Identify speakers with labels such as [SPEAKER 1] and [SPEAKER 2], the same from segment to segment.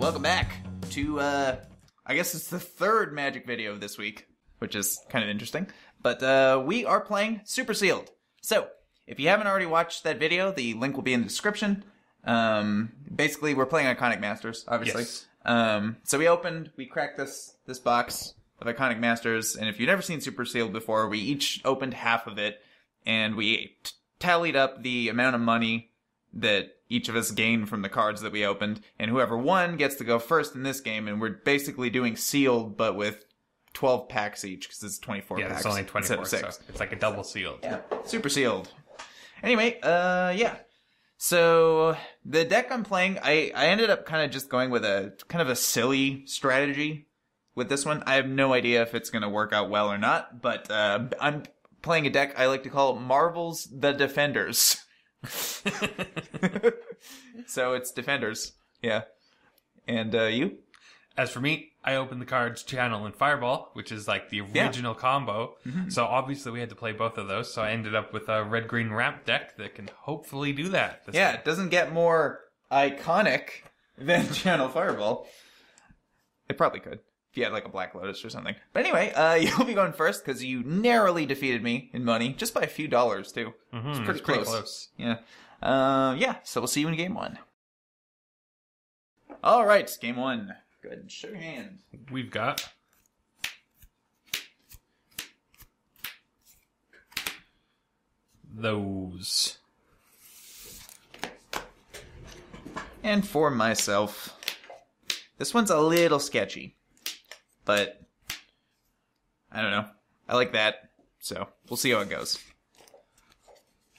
[SPEAKER 1] welcome back to, I guess it's the third Magic video of this week, which is kind of interesting. But we are playing Super Sealed. So, if you haven't already watched that video, the link will be in the description. Basically, we're playing Iconic Masters, obviously. Yes. So we cracked this box of Iconic Masters, and if you've never seen Super Sealed before, we each opened half of it, and we tallied up the amount of money that each of us gained from the cards that we opened, and whoever won gets to go first in this game, and we're basically doing sealed, but with 12 packs each, because it's 24 packs.
[SPEAKER 2] Yeah, it's only 24, so it's like a double sealed.
[SPEAKER 1] Yeah, super sealed. Anyway, yeah. So, the deck I'm playing, I ended up kind of just going with a kind of a silly strategy with this one. I have no idea if it's going to work out well or not, but I'm playing a deck I like to call Marvel's the Defenders. So it's Defenders, yeah. And you?
[SPEAKER 2] As for me, I opened the cards Channel and Fireball, which is like the original combo. Mm-hmm. So obviously we had to play both of those. So I ended up with a red-green ramp deck that can hopefully do that.
[SPEAKER 1] Yeah, it doesn't get more iconic than Channel Fireball. It probably could, if you had like a Black Lotus or something. But anyway, you'll be going first because you narrowly defeated me in money, just by a few dollars too.
[SPEAKER 2] Mm-hmm,
[SPEAKER 1] it's pretty close. Yeah. Yeah, so we'll see you in game one. All right, game one. Good. Show your hand.
[SPEAKER 2] We've got those.
[SPEAKER 1] And for myself, this one's a little sketchy, but I don't know. I like that, so we'll see how it goes.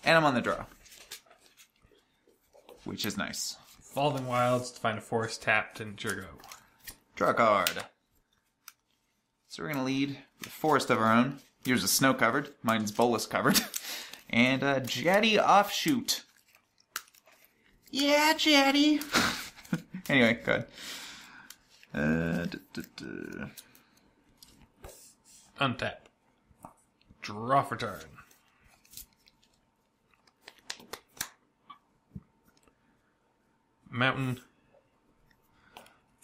[SPEAKER 1] And I'm on the draw, which is nice.
[SPEAKER 2] Falling Wilds to find a forest tapped and Jurgo.
[SPEAKER 1] Draw a card. So we're going to lead with a forest of our own. Yours is snow covered. Mine's bolus covered. And a Jetty Offshoot. Yeah, Jetty. Anyway, go ahead.
[SPEAKER 2] Untap. Draw for turn. Mountain.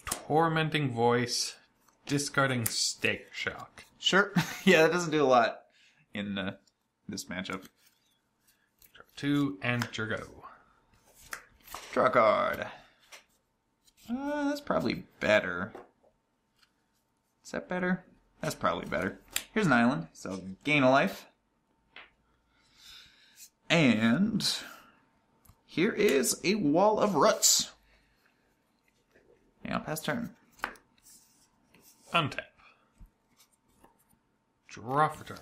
[SPEAKER 2] Tormenting Voice. Discarding Stake Shock.
[SPEAKER 1] Sure. Yeah, that doesn't do a lot in this matchup.
[SPEAKER 2] Draw 2 and Jurgo.
[SPEAKER 1] Draw a card. That's probably better. Is that better? That's probably better. Here's an island, so gain a life. And here is a Wall of Ruts. Yeah, I'll pass turn.
[SPEAKER 2] Untap. Draw for turn.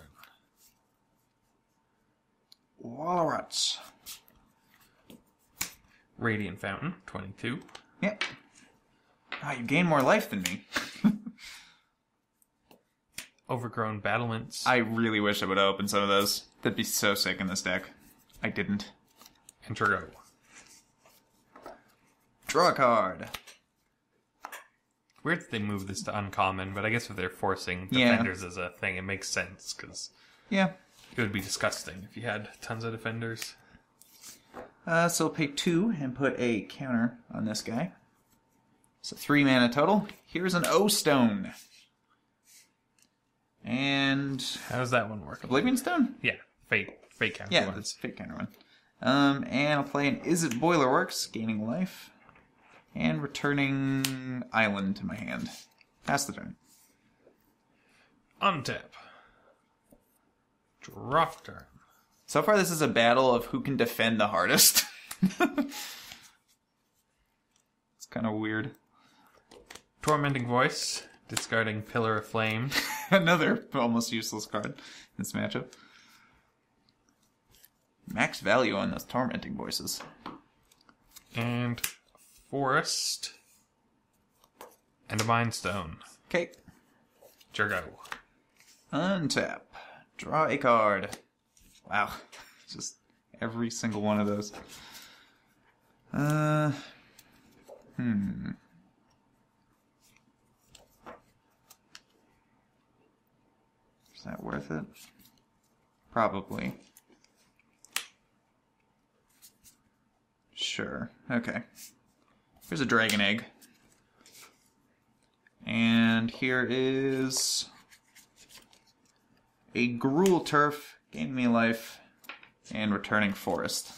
[SPEAKER 1] Wall of Ruts.
[SPEAKER 2] Radiant Fountain, 22.
[SPEAKER 1] Yep. Ah, you gain more life than me.
[SPEAKER 2] Overgrown Battlements.
[SPEAKER 1] I really wish I would have opened some of those. That'd be so sick in this deck. I didn't.
[SPEAKER 2] And Jurgo.
[SPEAKER 1] Draw a card.
[SPEAKER 2] Weird that they moved this to uncommon, but I guess if they're forcing defenders as a thing, it makes sense, because
[SPEAKER 1] yeah,
[SPEAKER 2] it would be disgusting if you had tons of defenders.
[SPEAKER 1] So we'll pay 2 and put a counter on this guy. So 3 mana total. Here's an O-Stone. And
[SPEAKER 2] how does that one work?
[SPEAKER 1] Oblivion Stone?
[SPEAKER 2] Yeah, fate counter.
[SPEAKER 1] Yeah, that's fate counter one. And I'll play an Is It Boilerworks, gaining life. And returning island to my hand. Pass the turn.
[SPEAKER 2] Untap. Draw for turn.
[SPEAKER 1] So far, this is a battle of who can defend the hardest. It's kind of weird.
[SPEAKER 2] Tormenting Voice. Discarding Pillar of Flame.
[SPEAKER 1] Another almost useless card in this matchup. Max value on those Tormenting Voices.
[SPEAKER 2] And Forest. And a Mind Stone.
[SPEAKER 1] Okay.
[SPEAKER 2] Jurgo.
[SPEAKER 1] Untap. Draw a card. Wow. Just every single one of those. Is that worth it? Probably. Sure. Okay. Here's a dragon egg. And here is a Gruul Turf, gaining me life, and returning Forest.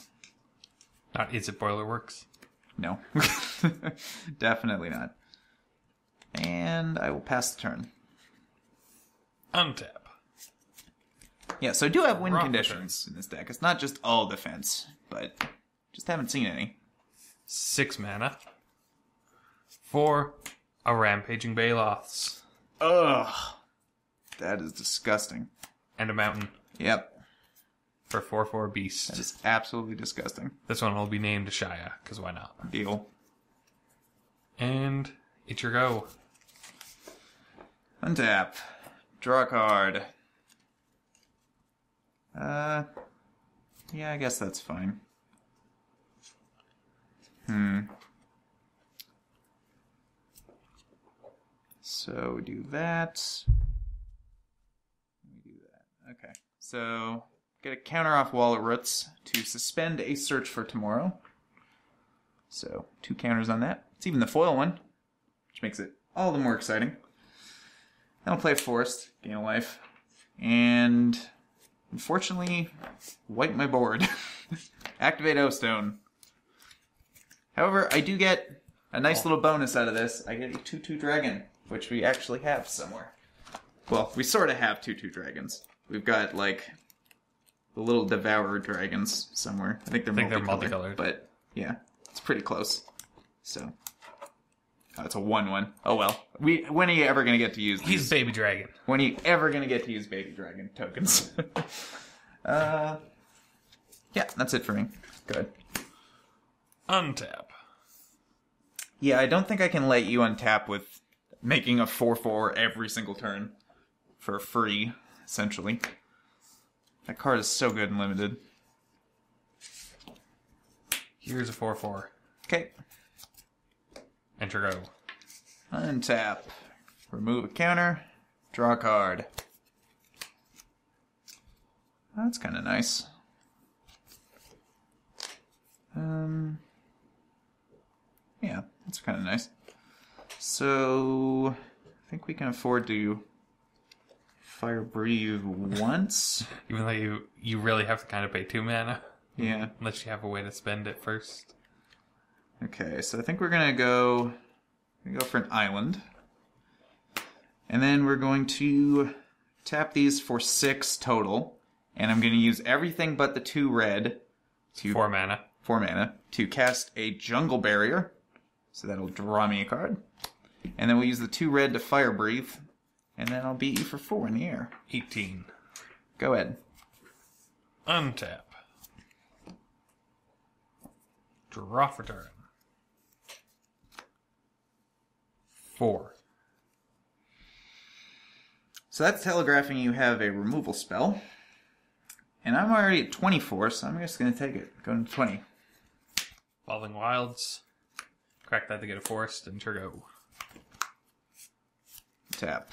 [SPEAKER 2] Not Is It Boiler Works?
[SPEAKER 1] No. Definitely not. And I will pass the turn.
[SPEAKER 2] Untap.
[SPEAKER 1] Yeah, so I do have win
[SPEAKER 2] Rock
[SPEAKER 1] conditions in this deck. It's not just all defense, but just haven't seen any.
[SPEAKER 2] 6 mana. For a Rampaging Baloths.
[SPEAKER 1] Ugh. That is disgusting.
[SPEAKER 2] And a Mountain.
[SPEAKER 1] Yep.
[SPEAKER 2] For 4/4 Beast.
[SPEAKER 1] That is absolutely disgusting.
[SPEAKER 2] This one will be named Shia, because why not?
[SPEAKER 1] Deal.
[SPEAKER 2] And it's your go.
[SPEAKER 1] Untap. Draw a card. Yeah, I guess that's fine. So we do that. We do that. Okay. So get a counter off Wallet Roots to suspend a search for tomorrow. So 2 counters on that. It's even the foil one, which makes it all the more exciting. Then I'll play Forest, gain a life, and unfortunately wipe my board. Activate O-Stone. However, I do get a nice little bonus out of this. I get a 2/2 dragon, which we actually have somewhere. Well, we sort of have 2/2 dragons. We've got, like, the little Devourer dragons somewhere. I think they're multicolored. But, yeah, it's pretty close. So, oh, it's a 1/1. Oh, well. When are you ever going to get to use these?
[SPEAKER 2] He's Baby Dragon.
[SPEAKER 1] When are you ever going to get to use Baby Dragon tokens? Yeah, that's it for me. Good.
[SPEAKER 2] Untap.
[SPEAKER 1] Yeah, I don't think I can let you untap with making a 4/4 every single turn for free, essentially. That card is so good and limited.
[SPEAKER 2] Here's a 4/4.
[SPEAKER 1] Okay.
[SPEAKER 2] Enter go.
[SPEAKER 1] Untap. Remove a counter. Draw a card. That's kind of nice. Yeah, that's kind of nice. So, I think we can afford to Fire Breathe once.
[SPEAKER 2] Even though you really have to kind of pay 2 mana.
[SPEAKER 1] Yeah.
[SPEAKER 2] Unless you have a way to spend it first.
[SPEAKER 1] Okay, so I think we're gonna go for an island. And then we're going to tap these for 6 total. And I'm gonna use everything but the 2 red to
[SPEAKER 2] 4 mana.
[SPEAKER 1] 4 mana to cast a Jungle Barrier. So that'll draw me a card. And then we'll use the 2 red to Fire Breathe. And then I'll beat you for 4 in the air.
[SPEAKER 2] 18.
[SPEAKER 1] Go ahead.
[SPEAKER 2] Untap. Draw for turn. 4.
[SPEAKER 1] So that's telegraphing you have a removal spell. And I'm already at 24, so I'm just going to take it. Going to 20.
[SPEAKER 2] Falling Wilds. Crack that to get a Forest, and sure go.
[SPEAKER 1] Tap.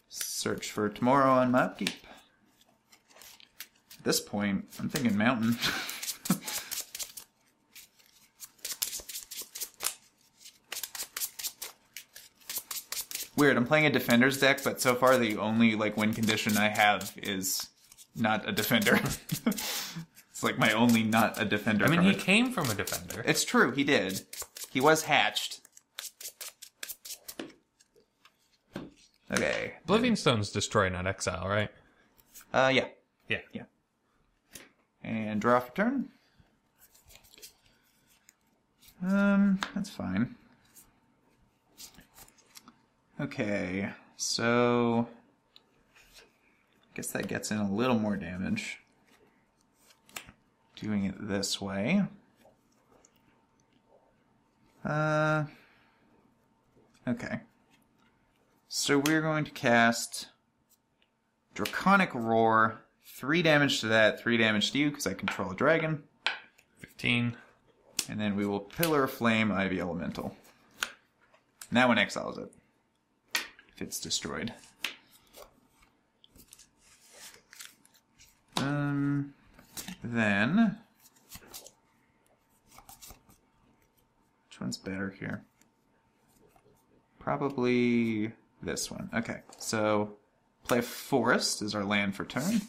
[SPEAKER 1] Search for tomorrow on my upkeep. At this point, I'm thinking Mountain. Weird, I'm playing a Defender's deck, but so far the only win condition I have is not a Defender. It's like my only not a Defender
[SPEAKER 2] I mean,
[SPEAKER 1] card.
[SPEAKER 2] he came from a Defender.
[SPEAKER 1] It's true, he did. He was hatched. Okay.
[SPEAKER 2] Oblivion Stone's destroy, not exile, right?
[SPEAKER 1] Yeah.
[SPEAKER 2] Yeah.
[SPEAKER 1] And draw for turn. That's fine. Okay, so I guess that gets in a little more damage. Doing it this way. Okay. So we're going to cast Draconic Roar. 3 damage to that, 3 damage to you, because I control a dragon.
[SPEAKER 2] 15.
[SPEAKER 1] And then we will Pillar of Flame Ivy Elemental. And that one exiles it. If it's destroyed. Then... which one's better here? Probably this one. Okay, so play a forest as our land for turn.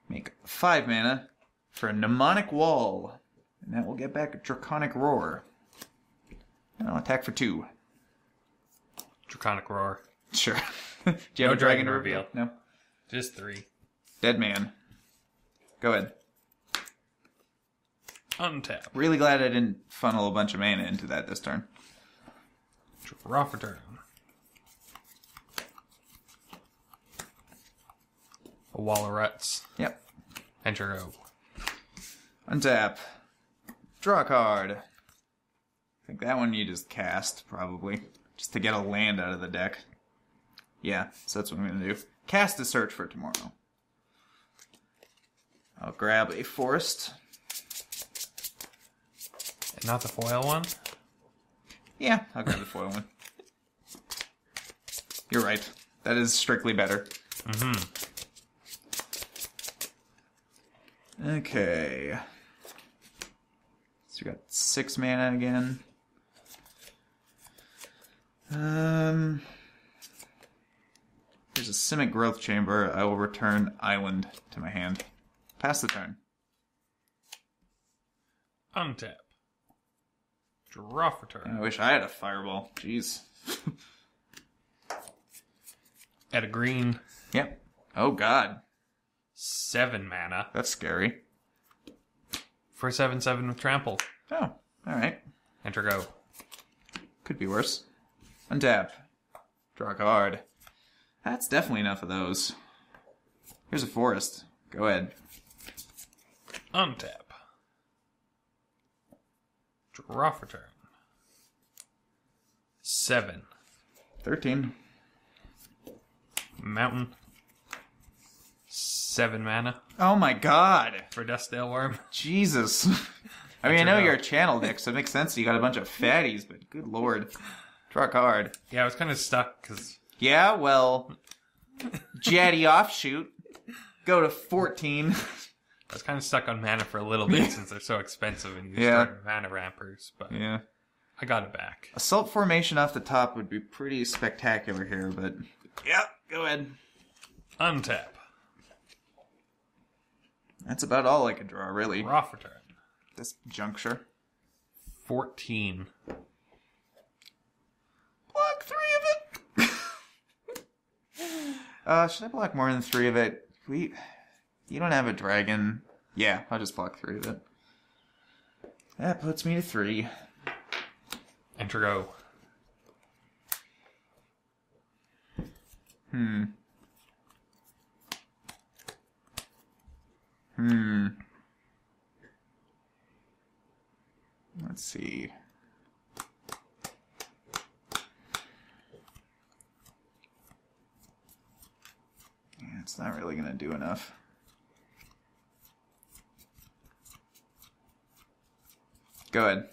[SPEAKER 1] Make 5 mana for a Mnemonic Wall. And that will get back a Draconic Roar. And I'll attack for 2.
[SPEAKER 2] Draconic Roar.
[SPEAKER 1] Sure. Do you have a dragon to reveal? No?
[SPEAKER 2] Just 3.
[SPEAKER 1] Dead man. Go ahead.
[SPEAKER 2] Untap.
[SPEAKER 1] Really glad I didn't funnel a bunch of mana into that this turn.
[SPEAKER 2] Draw for turn. A wall of ruts.
[SPEAKER 1] Yep.
[SPEAKER 2] Enter go.
[SPEAKER 1] Untap. Draw a card. I think that one you just cast, probably. Just to get a land out of the deck. Yeah, so that's what I'm going to do. Cast a Search for Tomorrow. I'll grab a forest.
[SPEAKER 2] And not the foil one?
[SPEAKER 1] Yeah, I'll grab the foil one. You're right. That is strictly better.
[SPEAKER 2] Mm-hmm.
[SPEAKER 1] Okay. So we got 6 mana again. There's a Simic Growth Chamber. I will return Island to my hand. Pass the turn.
[SPEAKER 2] Untap. Draw for turn.
[SPEAKER 1] I wish I had a Fireball. Jeez.
[SPEAKER 2] At a green.
[SPEAKER 1] Yep. Oh, God.
[SPEAKER 2] 7 mana.
[SPEAKER 1] That's scary.
[SPEAKER 2] For 7/7 with trample.
[SPEAKER 1] Oh, alright.
[SPEAKER 2] Enter go.
[SPEAKER 1] Could be worse. Untap. Draw a card. That's definitely enough of those. Here's a forest. Go ahead.
[SPEAKER 2] Untap. Draw for turn. 7.
[SPEAKER 1] 13.
[SPEAKER 2] Mountain. 7 mana.
[SPEAKER 1] Oh my god!
[SPEAKER 2] For Dustdale Worm.
[SPEAKER 1] Jesus. I mean, I know you're a channel deck, so it makes sense you got a bunch of fatties, but good lord. Draw a card.
[SPEAKER 2] Yeah, I was kind of stuck, because...
[SPEAKER 1] Yeah, well... Jaddy Offshoot. Go to 14.
[SPEAKER 2] I was kind of stuck on mana for a little bit since they're so expensive and you start mana rampers, but
[SPEAKER 1] yeah.
[SPEAKER 2] I got it back.
[SPEAKER 1] Assault Formation off the top would be pretty spectacular here, but... Yeah, go ahead.
[SPEAKER 2] Untap.
[SPEAKER 1] That's about all I can draw, really.
[SPEAKER 2] Draw for turn.
[SPEAKER 1] This juncture.
[SPEAKER 2] 14.
[SPEAKER 1] Block 3 of it! Should I block more than 3 of it? You don't have a dragon. Yeah, I'll just block 3 of it. That puts me to 3.
[SPEAKER 2] Enter go.
[SPEAKER 1] Let's see. Yeah, it's not really going to do enough. Go ahead.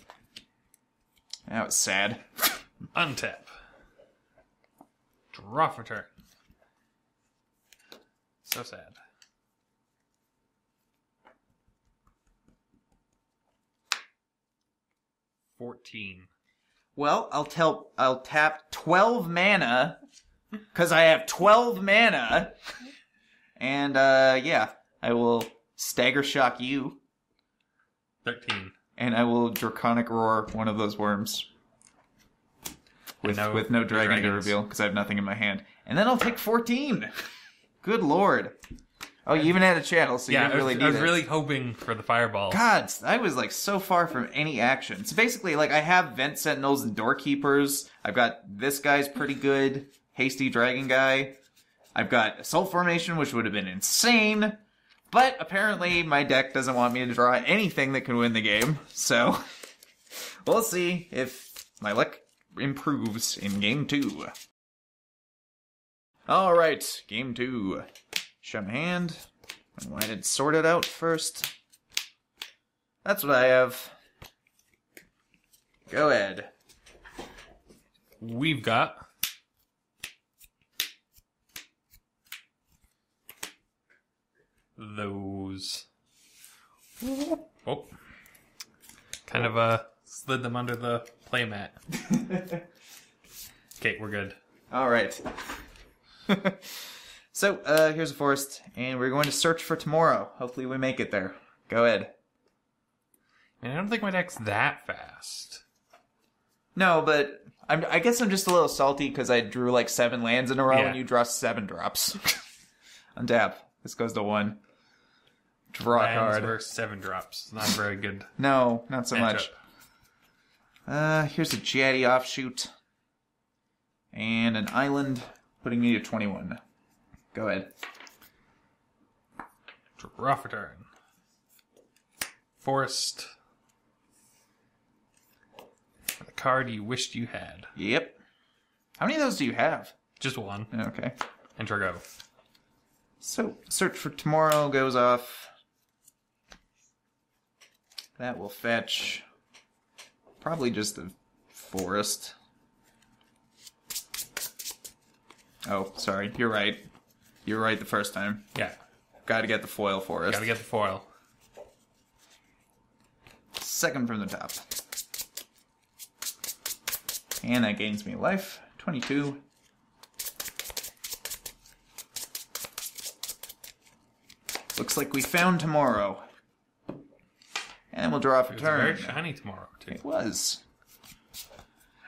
[SPEAKER 1] That was sad.
[SPEAKER 2] Untap. Draw for turn. So sad. $14.
[SPEAKER 1] Well, I'll tap 12 mana, because I have 12 mana, and, yeah, I will Stagger Shock you.
[SPEAKER 2] 13.
[SPEAKER 1] And I will Draconic Roar one of those worms. With no dragon to reveal, because I have nothing in my hand. And then I'll take 14! Good lord. Oh, you even had a channel, so you didn't really need it.
[SPEAKER 2] I was really hoping for the fireball.
[SPEAKER 1] God, I was like so far from any action. So basically, like, I have Vent Sentinels and Doorkeepers. I've got this guy's pretty good. Hasty Dragon guy. I've got Assault Formation, which would have been insane. But apparently, my deck doesn't want me to draw anything that can win the game. So, we'll see if my luck improves in Game 2. Alright, Game 2. Show my hand. I wanted it sorted out first. That's what I have. Go ahead.
[SPEAKER 2] We've got those. Oh. Kind of slid them under the playmat. Okay, we're good.
[SPEAKER 1] All right. So, here's a forest, and we're going to search for tomorrow. Hopefully we make it there. Go ahead.
[SPEAKER 2] I don't think my deck's that fast.
[SPEAKER 1] No, but I guess I'm just a little salty because I drew like 7 lands in a row,
[SPEAKER 2] Yeah.
[SPEAKER 1] and you draw 7 drops. Untap. This goes to 1. Draw a
[SPEAKER 2] Lands
[SPEAKER 1] card.
[SPEAKER 2] versus 7 drops. Not very good.
[SPEAKER 1] No, not so
[SPEAKER 2] matchup.
[SPEAKER 1] much. Here's a Jetty offshoot. And an island, putting me to 21. Go ahead.
[SPEAKER 2] Draw for turn. Forest. The card you wished you had.
[SPEAKER 1] Yep. How many of those do you have?
[SPEAKER 2] Just 1.
[SPEAKER 1] Okay.
[SPEAKER 2] Enter go.
[SPEAKER 1] So, search for tomorrow goes off. That will fetch probably just a forest. Oh, sorry. You're right. You were right the first time.
[SPEAKER 2] Yeah.
[SPEAKER 1] Gotta get the foil forest.
[SPEAKER 2] Gotta get the foil.
[SPEAKER 1] Second from the top. And that gains me life. 22. Looks like we found tomorrow. And we'll draw for
[SPEAKER 2] It was
[SPEAKER 1] turn.
[SPEAKER 2] very shiny tomorrow, too.
[SPEAKER 1] It was.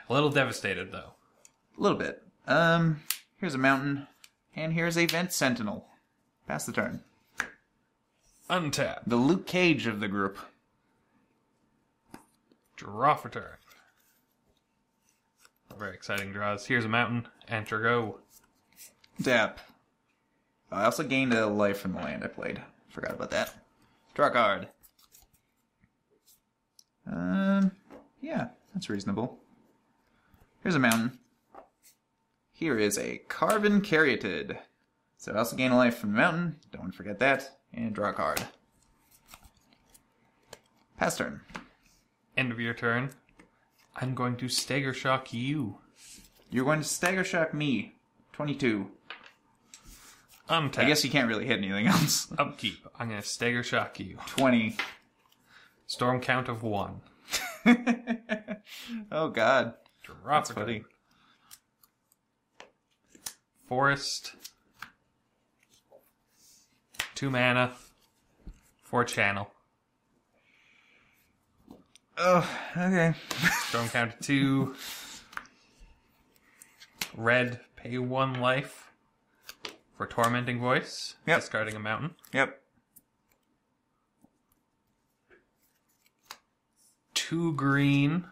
[SPEAKER 2] A little devastated, though.
[SPEAKER 1] A little bit. Here's a mountain. And here's a vent sentinel. Pass the turn.
[SPEAKER 2] Untap.
[SPEAKER 1] The Luke Cage of the group.
[SPEAKER 2] Draw for turn. Very exciting draws. Here's a mountain. Enter go.
[SPEAKER 1] Tap. I also gained a life from the land I played. Forgot about that. Draw a card. Yeah, that's reasonable. Here's a mountain. Here is a Carven Caryatid. So I also gain a life from the mountain. Don't forget that. And draw a card. Pass turn.
[SPEAKER 2] End of your turn. I'm going to Stagger Shock you.
[SPEAKER 1] You're going to Stagger Shock me. 22.
[SPEAKER 2] Untap.
[SPEAKER 1] I guess you can't really hit anything else.
[SPEAKER 2] Upkeep. I'm going to Stagger Shock you.
[SPEAKER 1] 20.
[SPEAKER 2] Storm count of 1.
[SPEAKER 1] Oh, God.
[SPEAKER 2] Draw
[SPEAKER 1] That's
[SPEAKER 2] for turn.
[SPEAKER 1] funny.
[SPEAKER 2] Forest. 2 mana. 4 channel.
[SPEAKER 1] Oh, okay.
[SPEAKER 2] Storm count of 2. Red, pay 1 life for Tormenting Voice.
[SPEAKER 1] Yep.
[SPEAKER 2] Discarding a mountain.
[SPEAKER 1] Yep.
[SPEAKER 2] 2 green.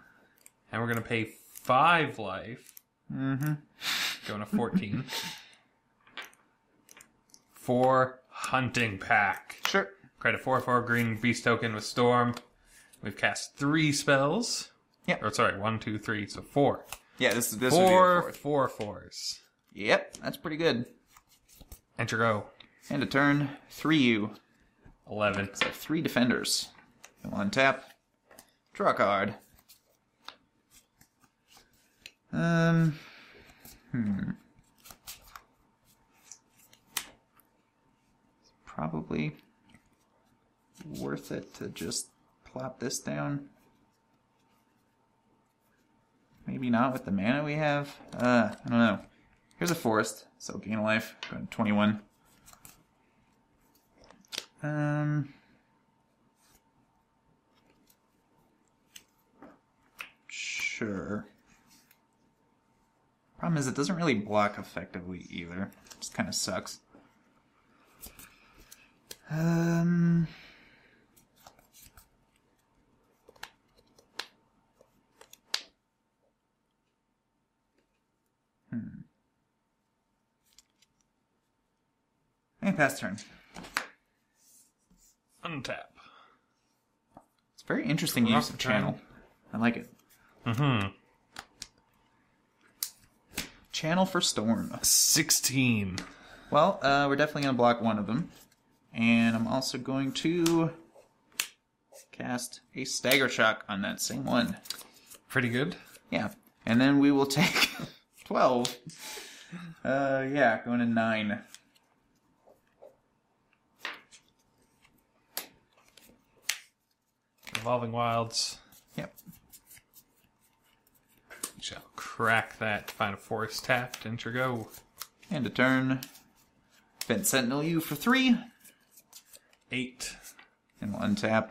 [SPEAKER 2] And we're going to pay 5 life.
[SPEAKER 1] Mm-hmm.
[SPEAKER 2] Going to 14. 4 Hunting Pack.
[SPEAKER 1] Sure.
[SPEAKER 2] Create a 4/4 green beast token with Storm. We've cast 3 spells.
[SPEAKER 1] Yep.
[SPEAKER 2] Or sorry, 1, 2, 3, so 4.
[SPEAKER 1] Yeah, this would be the
[SPEAKER 2] 4
[SPEAKER 1] fourth.
[SPEAKER 2] 4/4s.
[SPEAKER 1] Yep, that's pretty good.
[SPEAKER 2] Enter go.
[SPEAKER 1] And a turn. 3U.
[SPEAKER 2] 11.
[SPEAKER 1] So 3 defenders. You'll untap. Draw a card. Probably worth it to just plop this down. Maybe not with the mana we have. I don't know. Here's a forest, so gain a life. Go to 21. Sure. Problem is, it doesn't really block effectively either. It just kind of sucks. And pass turn.
[SPEAKER 2] Untap.
[SPEAKER 1] It's very interesting
[SPEAKER 2] Draw
[SPEAKER 1] use of
[SPEAKER 2] for turn.
[SPEAKER 1] channel. I like it.
[SPEAKER 2] Mm-hmm.
[SPEAKER 1] Channel for Storm.
[SPEAKER 2] 16.
[SPEAKER 1] Well, we're definitely going to block one of them. And I'm also going to cast a Stagger Shock on that same one.
[SPEAKER 2] Pretty good.
[SPEAKER 1] Yeah. And then we will take 12. Yeah, going to 9.
[SPEAKER 2] Evolving Wilds.
[SPEAKER 1] Yep.
[SPEAKER 2] Shall crack that. Find a forest tapped. Enter go.
[SPEAKER 1] And a turn. Vent Sentinel you for 3.
[SPEAKER 2] 8.
[SPEAKER 1] And we'll untap.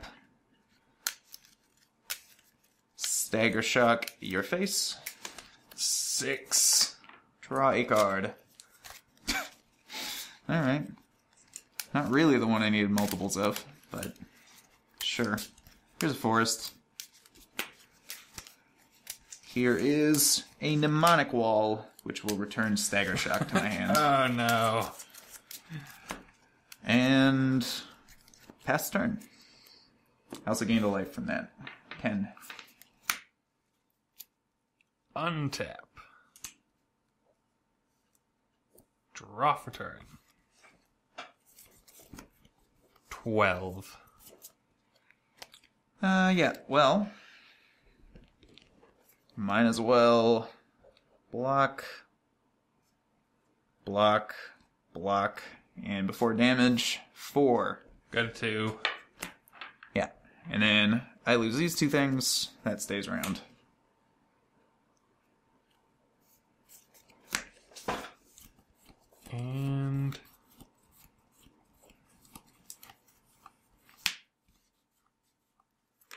[SPEAKER 1] Stagger Shock your face.
[SPEAKER 2] 6.
[SPEAKER 1] Draw a card. Alright. Not really the one I needed multiples of, but sure. Here's a forest. Here is a Mnemonic Wall, which will return Stagger Shock to my hand.
[SPEAKER 2] Oh no.
[SPEAKER 1] And pass turn. I also gained a life from that. 10.
[SPEAKER 2] Untap. Draw for turn. 12.
[SPEAKER 1] Yeah, well. Might as well block, block, block, and before damage, 4.
[SPEAKER 2] Got a 2.
[SPEAKER 1] Yeah, and then I lose these 2 things, that stays around.
[SPEAKER 2] And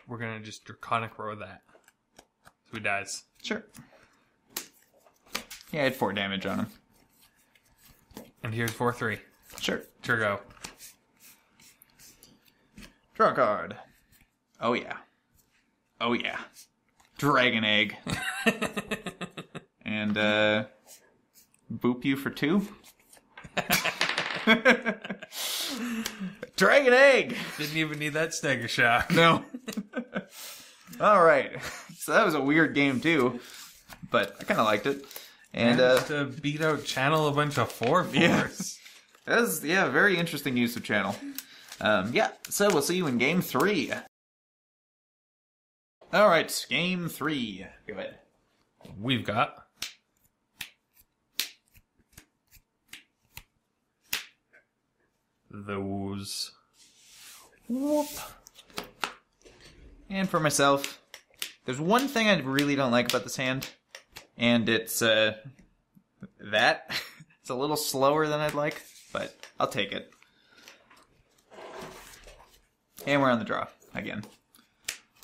[SPEAKER 2] we're gonna just Draconic Roar that. So he dies.
[SPEAKER 1] Sure. Yeah, I had 4 damage on him.
[SPEAKER 2] And here's 4/3.
[SPEAKER 1] Sure.
[SPEAKER 2] Turgo.
[SPEAKER 1] Draw a card. Oh yeah. Oh yeah. Dragon Egg. And, boop you for 2. Dragon Egg!
[SPEAKER 2] Didn't even need that Stagger Shock.
[SPEAKER 1] No. Alright. So that was a weird game too. But I kind of liked it. And,
[SPEAKER 2] to beat out Channel a bunch of 4/4s.
[SPEAKER 1] Yeah. That was, very interesting use of Channel. Yeah, so we'll see you in Game 3. Alright, Game 3. Go ahead.
[SPEAKER 2] We've got those.
[SPEAKER 1] Whoop. And for myself, there's one thing I really don't like about this hand, and it's, that. It's a little slower than I'd like, but I'll take it. And we're on the draw, again.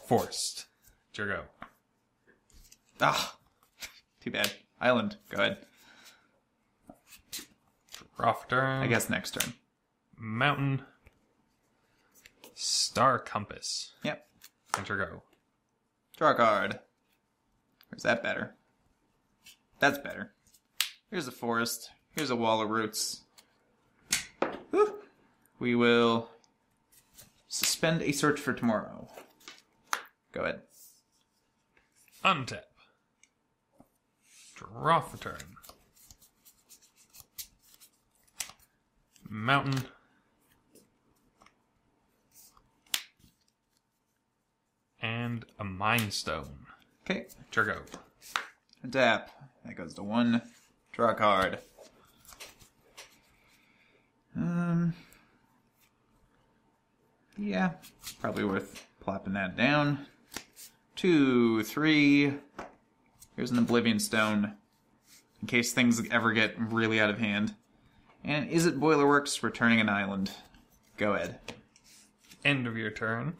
[SPEAKER 2] Forced. Turgo.
[SPEAKER 1] Ah, too bad. Island, go ahead.
[SPEAKER 2] Draw for turn.
[SPEAKER 1] I guess next turn.
[SPEAKER 2] Mountain. Star Compass.
[SPEAKER 1] Yep.
[SPEAKER 2] Enter go.
[SPEAKER 1] Draw a card. Or is that better? That's better. Here's a forest. Here's a wall of roots. Whew. We will suspend a search for tomorrow. Go ahead.
[SPEAKER 2] Untap. Draw for turn. Mountain. And a Mind Stone.
[SPEAKER 1] Okay.
[SPEAKER 2] Turgo.
[SPEAKER 1] Tap. That goes to 1. Draw a card. Yeah. Probably worth plopping that down. 2, 3. Here's an Oblivion Stone. In case things ever get really out of hand. And is it Boilerworks returning an island? Go ahead.
[SPEAKER 2] End of your turn.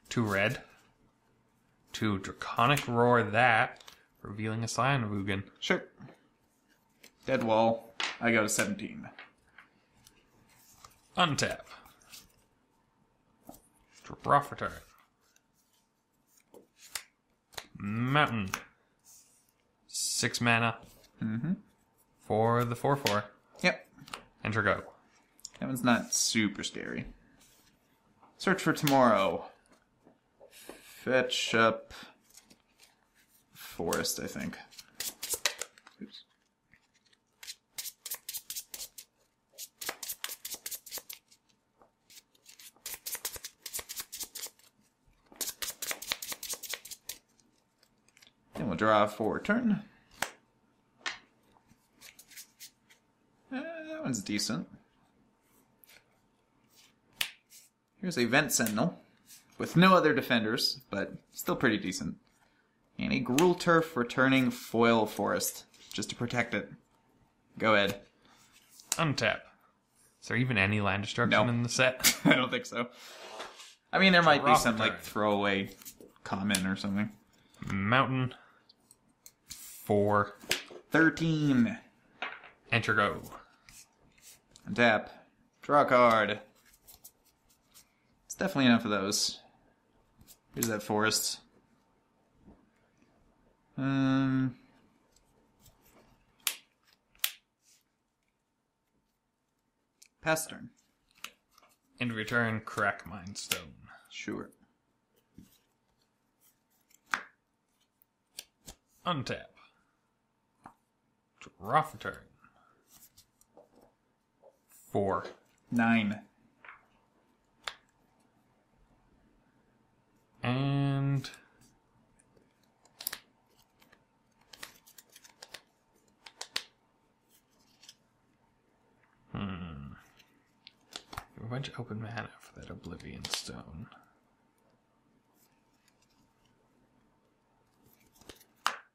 [SPEAKER 2] 2 red. 2 Draconic Roar that, revealing a Cyanowoogan.
[SPEAKER 1] Sure. Dead wall. I go to 17.
[SPEAKER 2] Untap. Draw for turn. Mountain. 6 mana. For the 4/4.
[SPEAKER 1] Yep.
[SPEAKER 2] Enter go.
[SPEAKER 1] That one's not super scary. Search for tomorrow. Fetch up forest, I think. Oops. Then we'll draw for turn. That one's decent. Here's a Vent Sentinel with no other defenders, but still pretty decent. And a Gruul Turf returning foil forest, just to protect it. Go ahead.
[SPEAKER 2] Untap. Is there even any land destruction in the set?
[SPEAKER 1] I don't think so. I mean, there might be some,
[SPEAKER 2] turn.
[SPEAKER 1] like, throwaway comment or something.
[SPEAKER 2] Mountain. 4.
[SPEAKER 1] 13.
[SPEAKER 2] Enter go.
[SPEAKER 1] Untap. Draw a card. It's definitely enough of those. Here's that forest. Pass turn.
[SPEAKER 2] And return Crack Mindstone.
[SPEAKER 1] Sure.
[SPEAKER 2] Untap. Draw for turn. 4.
[SPEAKER 1] 9.
[SPEAKER 2] And... a bunch of open mana for that Oblivion Stone.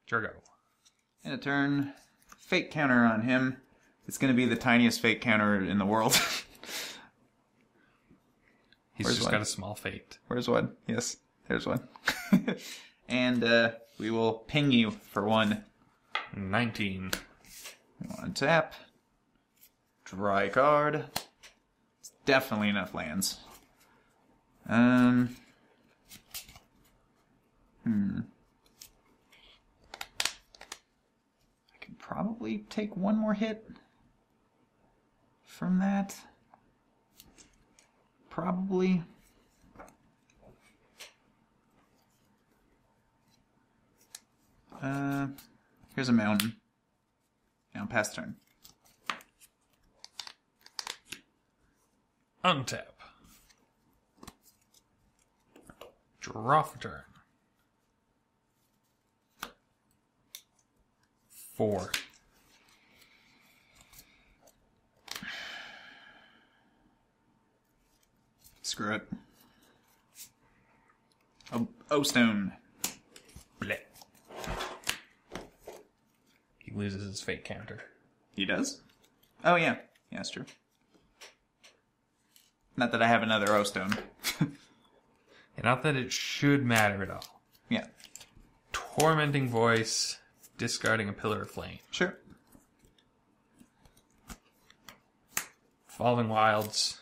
[SPEAKER 2] Jurgo.
[SPEAKER 1] And a turn. Fate counter on him. It's going to be the tiniest fate counter in the world.
[SPEAKER 2] He's
[SPEAKER 1] Where's
[SPEAKER 2] just
[SPEAKER 1] one?
[SPEAKER 2] got a small fate.
[SPEAKER 1] Where's one? Yes, there's one. And we will ping you for 1.
[SPEAKER 2] 19.
[SPEAKER 1] Untap. Draw a card. It's definitely enough lands. I can probably take one more hit from that. Probably. Here's a mountain. Now pass turn.
[SPEAKER 2] Untap. Draw for turn. 4.
[SPEAKER 1] Screw it. Oh, stone.
[SPEAKER 2] Bleh. He loses his fate counter.
[SPEAKER 1] He does? Oh, yeah. Yeah, that's true. Not that I have another O-stone.
[SPEAKER 2] And not that it should matter at all.
[SPEAKER 1] Yeah.
[SPEAKER 2] Tormenting Voice, discarding a Pillar of Flame.
[SPEAKER 1] Sure.
[SPEAKER 2] Falling Wilds.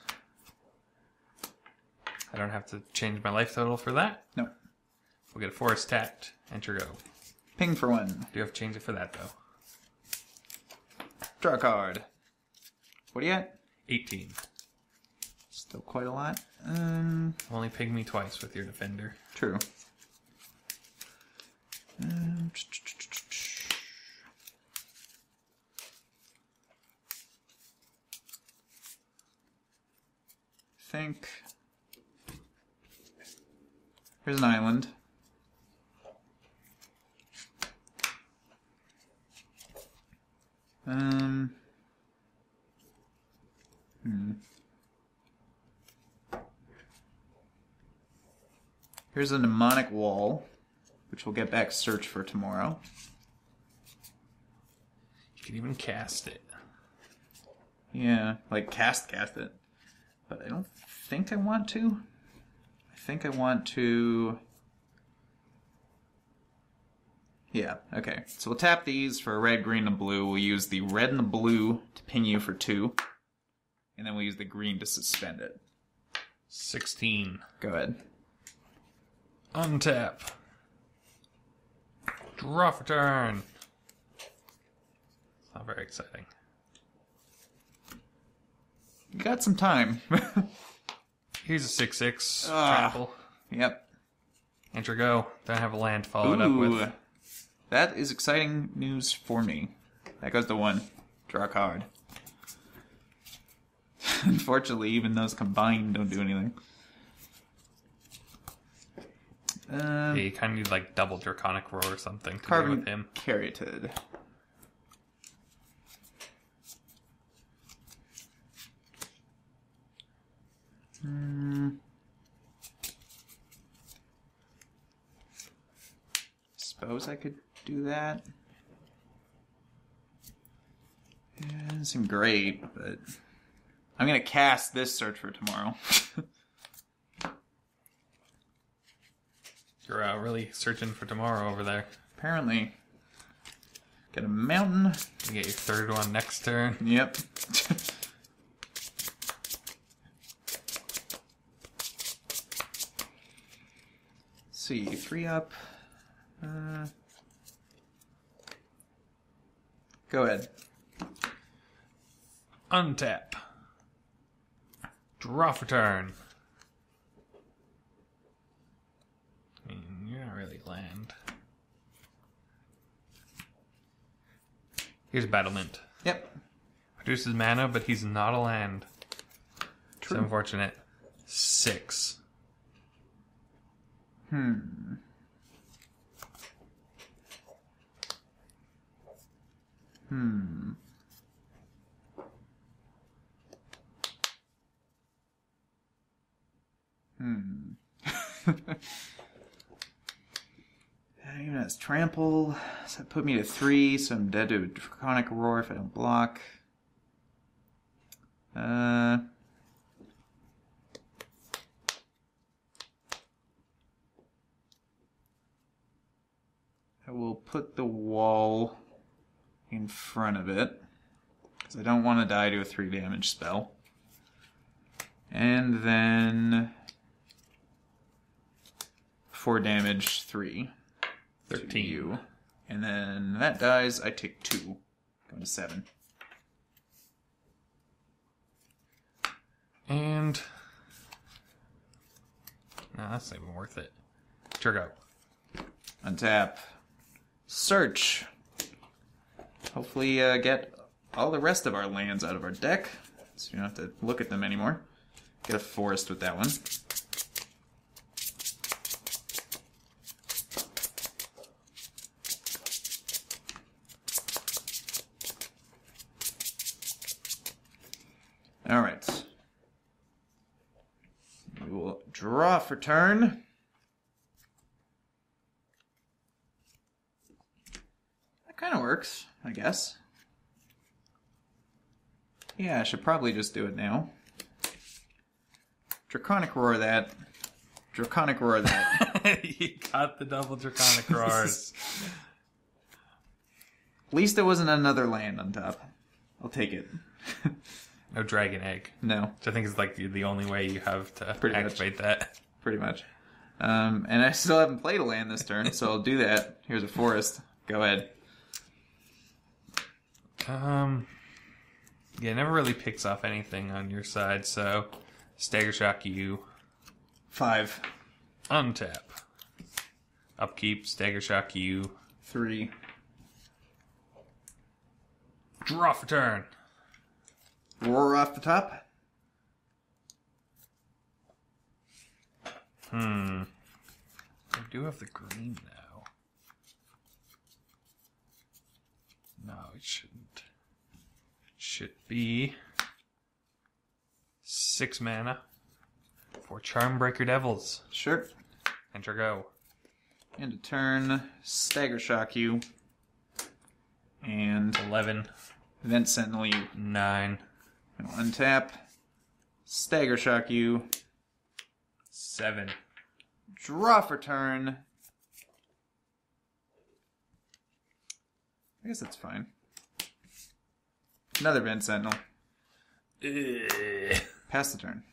[SPEAKER 2] I don't have to change my life total for that.
[SPEAKER 1] No.
[SPEAKER 2] We'll get a forest tapped. Enter go.
[SPEAKER 1] Ping for 1.
[SPEAKER 2] Do have to change it for that, though.
[SPEAKER 1] Draw a card. What are you at?
[SPEAKER 2] 18.
[SPEAKER 1] Still quite a lot.
[SPEAKER 2] Only ping me twice with your defender.
[SPEAKER 1] True. Think. Here's an island. Here's a mnemonic wall, which we'll get back search for tomorrow.
[SPEAKER 2] You can even cast it.
[SPEAKER 1] Yeah, like cast it. But I don't think I want to. I think I want to... Yeah, okay. So we'll tap these for a red, green, and blue. We'll use the red and the blue to ping you for 2. And then we'll use the green to suspend it.
[SPEAKER 2] 16.
[SPEAKER 1] Go ahead.
[SPEAKER 2] Untap. Draw for turn. It's not very exciting.
[SPEAKER 1] You got some time.
[SPEAKER 2] Here's a 6/6 trample.
[SPEAKER 1] Yep.
[SPEAKER 2] Enter go. Don't have a land to follow it up with.
[SPEAKER 1] That is exciting news for me. That goes to 1. Draw a card. Unfortunately, even those combined don't do anything.
[SPEAKER 2] Yeah, you kind of need like double Draconic Roar or something to go with him.
[SPEAKER 1] Caryatid. suppose I could do that. Yeah, doesn't seem great, but I'm gonna cast this Search for Tomorrow.
[SPEAKER 2] You're really searching for tomorrow over there.
[SPEAKER 1] Apparently. Get a mountain.
[SPEAKER 2] You get your third one next turn.
[SPEAKER 1] Yep. See, 3 up. Go ahead.
[SPEAKER 2] Untap. Draw for turn. I mean, you're not really land. Here's Battlement.
[SPEAKER 1] Yep.
[SPEAKER 2] Produces mana, but he's not a land.
[SPEAKER 1] True.
[SPEAKER 2] It's unfortunate. 6.
[SPEAKER 1] Hmm. Even has Trample, so that put me to 3, so I'm dead to Draconic Roar if I don't block. I will put the wall in front of it, because I don't want to die to a 3 damage spell. And then 4 damage, 3.
[SPEAKER 2] 13.
[SPEAKER 1] You. And then that dies, I take 2. Going to 7.
[SPEAKER 2] And... no, that's not even worth it. Turgo.
[SPEAKER 1] Untap. Search. Hopefully get all the rest of our lands out of our deck, so you don't have to look at them anymore. Get a forest with that one. Alright. We will draw for turn. That kind of works, I guess. Yeah, I should probably just do it now. Draconic Roar that. Draconic Roar that.
[SPEAKER 2] You got the double Draconic Roars.
[SPEAKER 1] At least it wasn't another land on top. I'll take it.
[SPEAKER 2] No Dragon Egg.
[SPEAKER 1] No.
[SPEAKER 2] Which I think is like the only way you have to activate that.
[SPEAKER 1] Pretty much. And I still haven't played a land this turn, so I'll do that. Here's a forest. Go ahead.
[SPEAKER 2] Yeah, it never really picks off anything on your side, so Stagger Shock you.
[SPEAKER 1] 5.
[SPEAKER 2] Untap. Upkeep, Stagger Shock you.
[SPEAKER 1] 3.
[SPEAKER 2] Draw for turn.
[SPEAKER 1] Roar off the top.
[SPEAKER 2] I do have the green now. No, it shouldn't. It should be 6 mana for Charmbreaker Devils.
[SPEAKER 1] Sure.
[SPEAKER 2] Enter go.
[SPEAKER 1] End of turn. Stagger Shock you. And
[SPEAKER 2] 11.
[SPEAKER 1] Event Sentinel you.
[SPEAKER 2] 9.
[SPEAKER 1] And untap. Stagger Shock you.
[SPEAKER 2] 7.
[SPEAKER 1] Draw for turn. I guess that's fine. Another Event Sentinel. Pass the turn.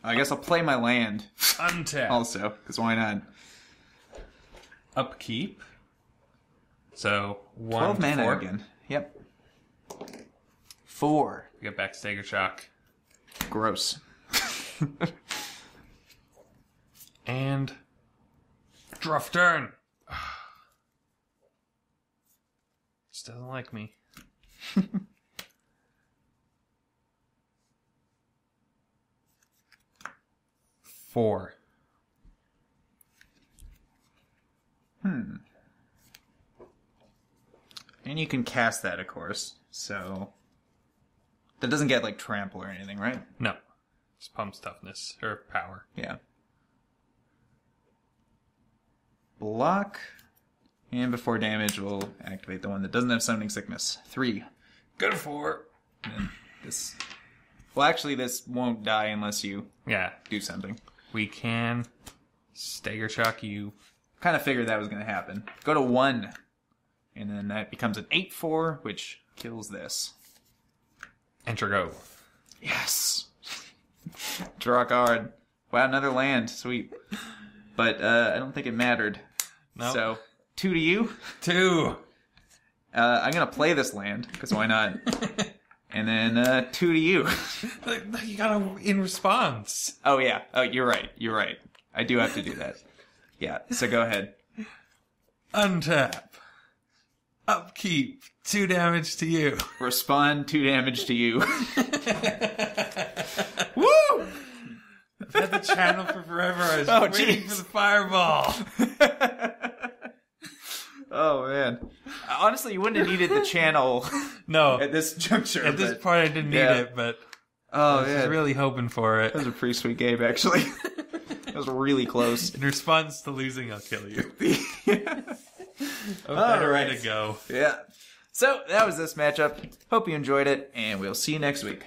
[SPEAKER 1] I guess I'll play my land.
[SPEAKER 2] Untap.
[SPEAKER 1] Also, because why not?
[SPEAKER 2] Upkeep. So
[SPEAKER 1] 12
[SPEAKER 2] 1 to
[SPEAKER 1] mana
[SPEAKER 2] 4.
[SPEAKER 1] again. Yep. 4.
[SPEAKER 2] We get back Stagger Shock.
[SPEAKER 1] Gross.
[SPEAKER 2] And draw for turn. Just doesn't like me. 4.
[SPEAKER 1] And you can cast that, of course. So that doesn't get like trample or anything, right?
[SPEAKER 2] No. Just pumps toughness or power.
[SPEAKER 1] Yeah. block. And before damage, we'll activate the one that doesn't have Summoning Sickness. 3.
[SPEAKER 2] Go to 4.
[SPEAKER 1] And then this... Well, actually, this won't die unless you do something.
[SPEAKER 2] We can Stagger Shock you.
[SPEAKER 1] Kind of figured that was going to happen. Go to 1. And then that becomes an 8/4, which kills this.
[SPEAKER 2] Enter go.
[SPEAKER 1] Yes! Draw a card. Wow, another land. Sweet. But I don't think it mattered.
[SPEAKER 2] No.
[SPEAKER 1] So, 2 to you.
[SPEAKER 2] 2.
[SPEAKER 1] I'm going to play this land, because why not? And then 2 to you.
[SPEAKER 2] You gotta in response.
[SPEAKER 1] Oh, yeah. Oh, you're right. You're right. I do have to do that. Yeah, so go ahead.
[SPEAKER 2] Untap. Upkeep. 2 damage to you.
[SPEAKER 1] Respond 2 damage to you.
[SPEAKER 2] Woo! I've had the channel for forever. I was waiting for the fireball.
[SPEAKER 1] Oh, man. Honestly, you wouldn't have needed the channel at this juncture.
[SPEAKER 2] At this point, I didn't need it, but I was really hoping for it.
[SPEAKER 1] That was a pretty sweet game, actually. That was really close.
[SPEAKER 2] In response to losing, I'll kill you.
[SPEAKER 1] All
[SPEAKER 2] better
[SPEAKER 1] right.
[SPEAKER 2] way to go.
[SPEAKER 1] Yeah. So, that was this matchup. Hope you enjoyed it, and we'll see you next week.